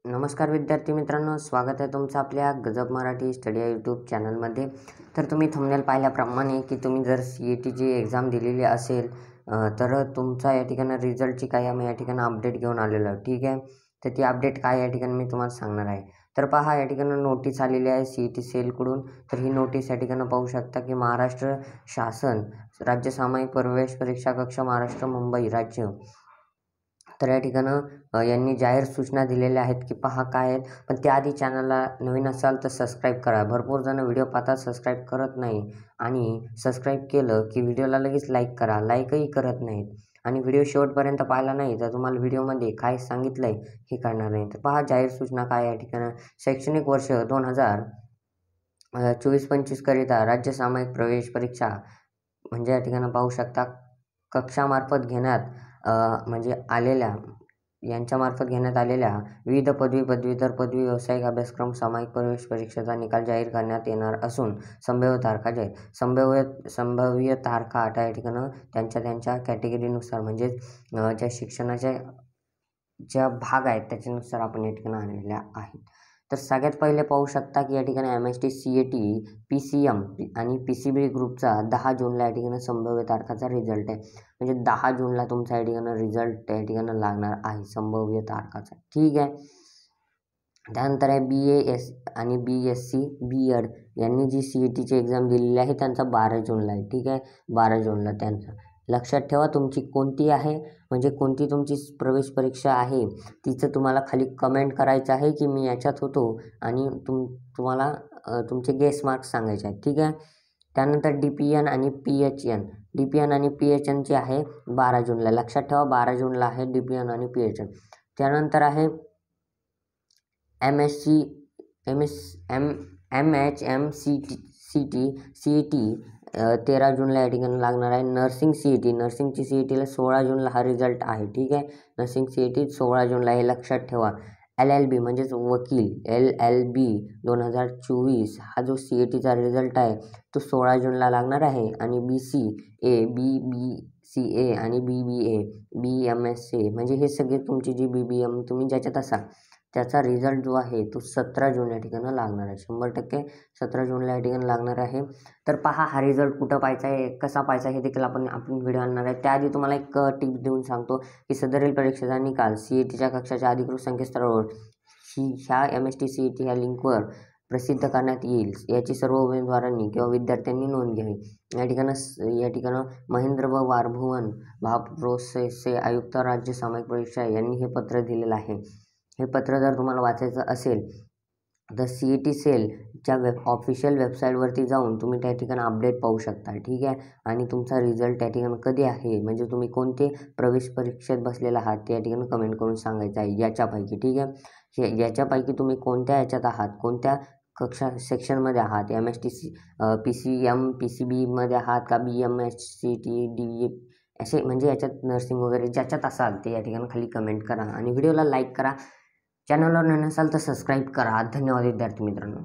नमस्कार विद्यार्थी मित्रांनो, स्वागत आहे तुमचं आपल्या गजब मराठी स्टडी या यूट्यूब चॅनलमध्ये. तर तुम्ही थंबनेल पाहिल्याप्रमाणे की तुम्ही जर CETची एक्झाम दिलेली असेल तर तुमचा या ठिकाणी रिझल्टची काही आम्ही या ठिकाणी अपडेट घेऊन आलेलो आहे. ठीक आहे, तर ती अपडेट काय या ठिकाणी मी तुम्हाला सांगणार आहे. तर पहा, या ठिकाणी नोटीस आलेली आहे CET सेलकडून. तर ही नोटीस या ठिकाणी पाहू शकता की महाराष्ट्र शासन राज्य सामायिक प्रवेश परीक्षा कक्षा महाराष्ट्र मुंबई राज्य. तर या ठिकाणं यांनी जाहीर सूचना दिलेल्या आहेत की पहा काय आहेत. पण त्याआधी चॅनलला नवीन असाल तर सबस्क्राईब करा. भरपूर जण व्हिडिओ पाहतात, सबस्क्राईब करत नाही. आणि सबस्क्राईब केलं की व्हिडिओला लगेच लाईक करा, लाईकही करत नाहीत. आणि व्हिडिओ शेवटपर्यंत पाहिला नाही तर तुम्हाला व्हिडिओमध्ये काय सांगितलं आहे हे कळणार नाही. तर पहा जाहीर सूचना काय या ठिकाणं. शैक्षणिक वर्ष 2024-25 करिता राज्य सामायिक प्रवेश परीक्षा म्हणजे या ठिकाणी पाहू शकता कक्षामार्फत घेण्यात यांच्यामार्फत घेण्यात आलेल्या विविध पदवी, पदव्युत्तर, पदवी, व्यावसायिक अभ्यासक्रम सामायिक प्रवेश परीक्षेचा निकाल जाहीर करण्यात येणार असून संभाव्य तारखा संभाव्य तारखा आता या ठिकाणं त्यांच्या कॅटेगरीनुसार म्हणजे ज्या शिक्षणाच्या ज्या भाग आहेत त्याच्यानुसार आपण या ठिकाणी आणलेल्या आहेत. तर सगळ्यात पहिले पाहू शकता की या ठिकाणी MST CET PCM आणि PCB ग्रुपचा 10 जूनला या ठिकाणी संभाव्य तारखाचा रिझल्ट आहे. म्हणजे 10 जूनला तुमचा या ठिकाणी रिझल्ट या ठिकाणी लागणार आहे संभाव्य तारखाचा. ठीक आहे. त्यानंतर आहे BAS आणि BSc B.Ed यांनी जी CETची एक्झाम दिलेली आहे त्यांचा 12 जूनला आहे. ठीक आहे, 12 जूनला त्यांचा. लक्षात ठेवा तुमची कोणती आहे, म्हणजे कोणती तुमची प्रवेश परीक्षा आहे तिचं तुम्हाला खाली कमेंट करायचं आहे की मी याच्यात होतो आणि तुम्हाला तुमचे गेस मार्क्स सांगायचे आहेत. ठीक आहे. त्यानंतर DPN आणि PHNची आहे 12 जूनला. लक्षात ठेवा 12 जूनला आहे DPN आणि PHN. त्यानंतर आहे CET 13 जूनला या ठिकाणी लागणार आहे. नर्सिंगची CETला 16 जूनला हा रिझल्ट आहे. ठीक आहे, नर्सिंग CET 16 जूनला हे लक्षात ठेवा. LLB म्हणजेच वकील LLB 2024 हा जो CETचा रिझल्ट आहे तो 16 जूनला लागणार आहे. आणि BCA BBCA आणि BBA BMSA म्हणजे हे सगळे तुमची जी BBM तुम्ही ज्याच्यात असाल त्याचा रिझल्ट जो आहे तो 17 जून या ठिकाणी लागणार आहे. 100% 17 जूनला या ठिकाणी लागणार आहे. तर पहा हा रिझल्ट कुठं पाहायचा आहे, कसा पाहायचा हे देखील आपण व्हिडिओ आणणार आहे. त्याआधी तुम्हाला एक टिप देऊन सांगतो की सदरील परीक्षेचा निकाल CETच्या कक्षाच्या अधिकृत संकेतस्थळावर ह्या MST CET ह्या लिंकवर प्रसिद्ध करण्यात येईल. याची सर्व उमेदवारांनी किंवा विद्यार्थ्यांनी नोंद घ्यावी. या ठिकाणं महेंद्र वारभुवन भाप्रोसेचे आयुक्त राज्य सामायिक परीक्षा यांनी हे पत्र दिलेलं आहे. हे पत्र जर तुम्हाला वाचायचं असेल तर CET सेलच्या ऑफिशियल वेबसाईटवरती जाऊन तुम्ही त्या ठिकाणी अपडेट पाहू शकता. ठीक आहे. आणि तुमचा रिझल्ट त्या ठिकाणी कधी आहे म्हणजे तुम्ही कोणते प्रवेश परीक्षेत बसलेला आहात ते या ठिकाणी कमेंट करून सांगायचं आहे याच्यापैकी. ठीक आहे, याच्यापैकी तुम्ही कोणत्या याच्यात आहात, कोणत्या कक्षा सेक्शनमध्ये आहात, MST PCM PCBमध्ये आहात का BMSCT DE असे म्हणजे याच्यात नर्सिंग वगैरे ज्याच्यात असाल ते या ठिकाणी खाली कमेंट करा आणि व्हिडिओला लाईक करा. चॅनलवर नवीन असाल तर सबस्क्राईब करा. धन्यवाद विद्यार्थी मित्रांनो.